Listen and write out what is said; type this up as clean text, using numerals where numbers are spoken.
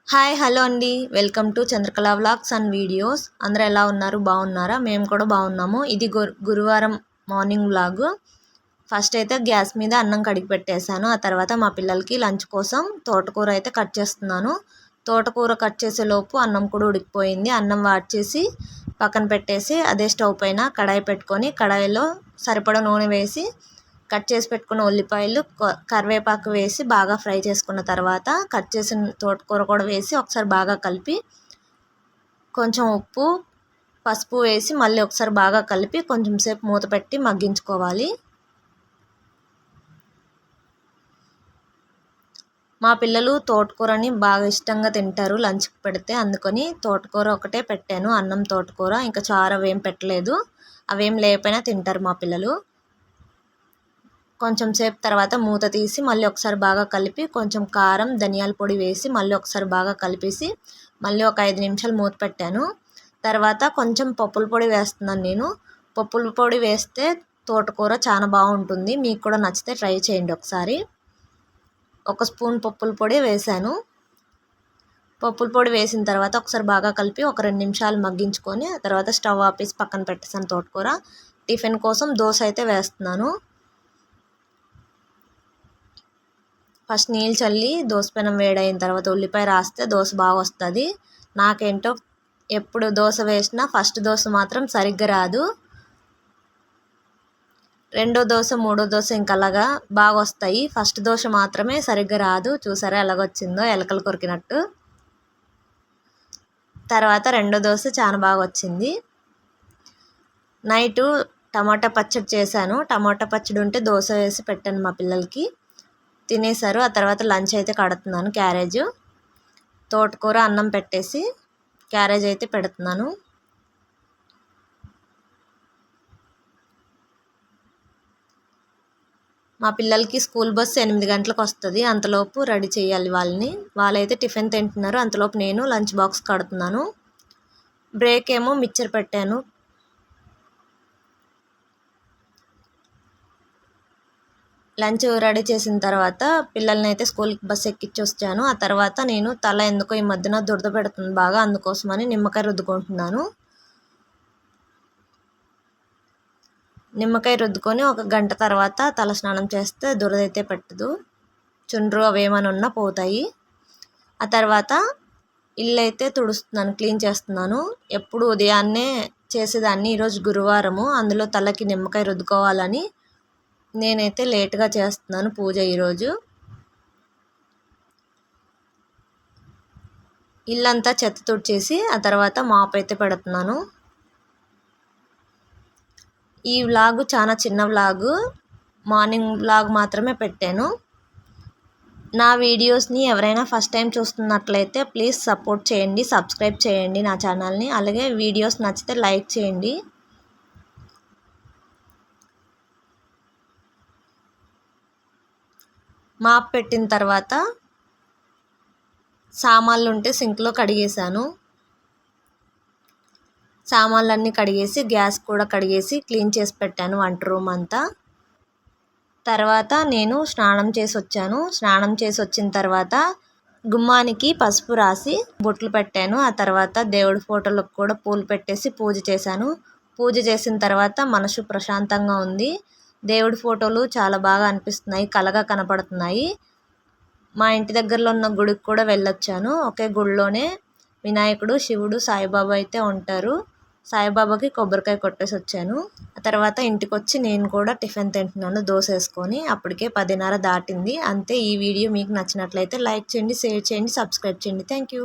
Hi hello అండి. Welcome to Chandrakala vlogs and videos. అందరూ ఎలా ఉన్నారు? బాగున్నారా? మేము కూడా బాగున్నాము. ఇది గురువారం మార్నింగ్ వ్లాగ్. ఫస్ట్ అయితే గ్యాస్ మీద అన్నం కడిగి పెట్టేశాను. ఆ తర్వాత మా పిల్లలకి లంచ్ కోసం తోటకూర అయితే కట్ చేస్తున్నాను. తోటకూర కట్ చేసేలోపు అన్నం కూడా ఉడికిపోయింది. అన్నం వాడ్చేసి పక్కన పెట్టేసి అదే స్టవ్ పైన కడాయి పెట్టుకొని కడాయిలో సరిపడా నూనె వేసి కట్ చేసి పెట్టుకున్న ఉల్లిపాయలు కరివేపాకు వేసి బాగా ఫ్రై చేసుకున్న తర్వాత కట్ చేసిన తోటకూర కూడా వేసి ఒకసారి బాగా కలిపి కొంచెం ఉప్పు పసుపు వేసి మళ్ళీ ఒకసారి బాగా కలిపి కొంచెం సేపు మూత పెట్టి మగ్గించుకోవాలి. మా పిల్లలు తోటకూరని బాగా ఇష్టంగా తింటారు లంచ్కి పెడితే, అందుకని తోటకూర ఒకటే పెట్టాను. అన్నం తోటకూర, ఇంకా చారు అవేం పెట్టలేదు. అవేం లేకపోయినా తింటారు మా పిల్లలు. కొంచెం సేపు తర్వాత మూత తీసి మళ్ళీ ఒకసారి బాగా కలిపి కొంచెం కారం ధనియాల పొడి వేసి మళ్ళీ ఒకసారి బాగా కలిపేసి మళ్ళీ ఒక 5 నిమిషాలు మూత పెట్టాను. తర్వాత కొంచెం పప్పుల పొడి వేస్తున్నాను నేను. పప్పుల పొడి వేస్తే తోటకూర చాలా బాగుంటుంది. మీకు కూడా నచ్చితే ట్రై చేయండి ఒకసారి. 1 స్పూన్ పప్పుల పొడి వేసాను. పప్పుల పొడి వేసిన తర్వాత ఒకసారి బాగా కలిపి ఒక 2 నిమిషాలు మగ్గించుకొని ఆ తర్వాత స్టవ్ ఆపేసి పక్కన పెట్టేసాను తోటకూర. టిఫిన్ కోసం దోశ అయితే వేస్తున్నాను. ఫస్ట్ నీళ్ళు చల్లి దోస పెనం వేడైన తర్వాత ఉల్లిపాయ రాస్తే దోశ బాగా వస్తుంది. నాకేంటో ఎప్పుడు దోశ వేసినా ఫస్ట్ దోశ మాత్రం సరిగ్గా రాదు. రెండో దోశ మూడో దోశ ఇంకా అలాగా బాగా వస్తాయి. ఫస్ట్ దోశ మాత్రమే సరిగ్గా రాదు. చూసారా ఎలాగొచ్చిందో, ఎలకలు కొరికినట్టు. తర్వాత రెండో దోశ చాలా బాగా వచ్చింది. నైటు టమాటా పచ్చడి చేశాను. టమాటా పచ్చడి ఉంటే దోశ వేసి పెట్టాను మా పిల్లలకి, తినేశారు. ఆ తర్వాత లంచ్ అయితే కడుతున్నాను. క్యారేజ్ తోటకూర అన్నం పెట్టేసి క్యారేజ్ అయితే పెడుతున్నాను. మా పిల్లలకి స్కూల్ బస్సు 8 గంటలకు వస్తుంది. అంతలోపు రెడీ చేయాలి వాళ్ళని. వాళ్ళైతే టిఫిన్ తింటున్నారు. అంతలోపు నేను లంచ్ బాక్స్ కడుతున్నాను. బ్రేక్ ఏమో మిక్చర్ పెట్టాను. లంచ్ రెడీ చేసిన తర్వాత పిల్లల్ని అయితే స్కూల్కి బస్సు ఎక్కించి వచ్చాను. ఆ తర్వాత నేను తల ఎందుకో ఈ మధ్యన దురద పెడుతుంది బాగా, అందుకోసమని నిమ్మకాయ రుద్దుకుంటున్నాను. నిమ్మకాయ రుద్దుకొని 1 గంట తర్వాత తల స్నానం చేస్తే దురద అయితే పెట్టదు. చుండ్రు అవేమైనా ఉన్నా పోతాయి. ఆ తర్వాత ఇల్లు అయితే తుడుస్తున్నాను, క్లీన్ చేస్తున్నాను. ఎప్పుడు ఉదయాన్నే చేసేదాన్ని. ఈరోజు గురువారము, అందులో తలకి నిమ్మకాయ రుద్దుకోవాలని నేనైతే లేట్గా చేస్తున్నాను పూజ ఈరోజు. ఇల్లంతా చెత్త తుడిచేసి ఆ తర్వాత మాప్ అయితే పెడుతున్నాను. ఈ వ్లాగ్ చాలా చిన్న వ్లాగు, మార్నింగ్ వ్లాగ్ మాత్రమే పెట్టాను. నా వీడియోస్ని ఎవరైనా ఫస్ట్ టైం చూస్తున్నట్లయితే ప్లీజ్ సపోర్ట్ చేయండి, సబ్స్క్రైబ్ చేయండి నా ఛానల్ని. అలాగే వీడియోస్ నచ్చితే లైక్ చేయండి. మాప్ పెట్టిన తర్వాత సామాన్లు ఉంటే సింక్లో కడిగేశాను. సామాన్లన్నీ కడిగేసి గ్యాస్ కూడా కడిగేసి క్లీన్ చేసి పెట్టాను వంట రూమ్ అంతా. తర్వాత నేను స్నానం చేసి వచ్చాను. స్నానం చేసి వచ్చిన తర్వాత గుమ్మానికి పసుపు రాసి బొట్లు పెట్టాను. ఆ తర్వాత దేవుడి ఫోటోలకు కూడా పూలు పెట్టేసి పూజ చేశాను. పూజ చేసిన తర్వాత మనసు ప్రశాంతంగా ఉంది. దేవుడి ఫోటోలు చాలా బాగా అనిపిస్తున్నాయి, కలగా కనపడుతున్నాయి. మా ఇంటి దగ్గరలో ఉన్న గుడికి కూడా వెళ్ళొచ్చాను. ఒకే గుడిలోనే వినాయకుడు, శివుడు, సాయిబాబా అయితే ఉంటారు. సాయిబాబాకి కొబ్బరికాయ కొట్టేసి వచ్చాను. ఆ తర్వాత ఇంటికి వచ్చి నేను కూడా టిఫిన్ తింటున్నాను దోశ వేసుకొని. అప్పటికే 10:30 దాటింది. అంతే. ఈ వీడియో మీకు నచ్చినట్లయితే లైక్ చేయండి, షేర్ చేయండి, సబ్స్క్రైబ్ చేయండి. Thank you.